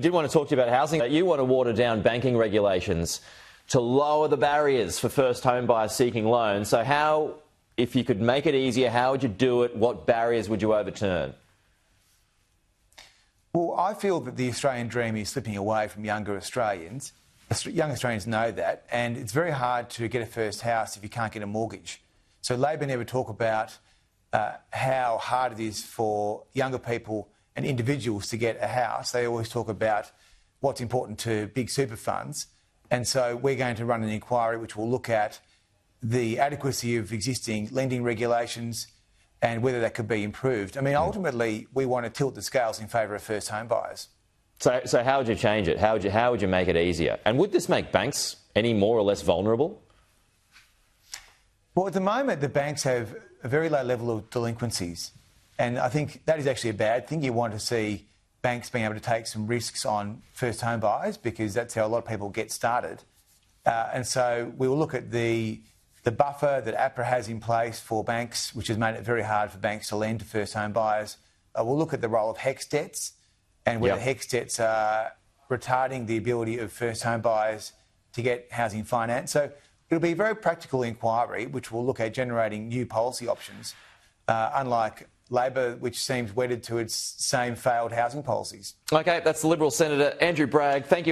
I did want to talk to you about housing. You want to water down banking regulations to lower the barriers for first home buyers seeking loans. So how, if you could make it easier, how would you do it? What barriers would you overturn? Well, I feel that the Australian dream is slipping away from younger Australians. Young Australians know that, and it's very hard to get a first house if you can't get a mortgage. So Labor never talk about how hard it is for younger people and individuals to get a house. They always talk about what's important to big super funds. And so we're going to run an inquiry which will look at the adequacy of existing lending regulations and whether that could be improved. I mean, ultimately, we want to tilt the scales in favour of first home buyers. So how would you change it? How would you make it easier? And would this make banks any more or less vulnerable? Well, at the moment, the banks have a very low level of delinquencies. And I think that is actually a bad thing. You want to see banks being able to take some risks on first home buyers because that's how a lot of people get started. And so we will look at the buffer that APRA has in place for banks, which has made it very hard for banks to lend to first home buyers. We'll look at the role of HECS debts and whether HECS debts are retarding the ability of first home buyers to get housing finance. So it'll be a very practical inquiry which will look at generating new policy options, unlike Labor, which seems wedded to its same failed housing policies. OK, that's the Liberal Senator Andrew Bragg. Thank you.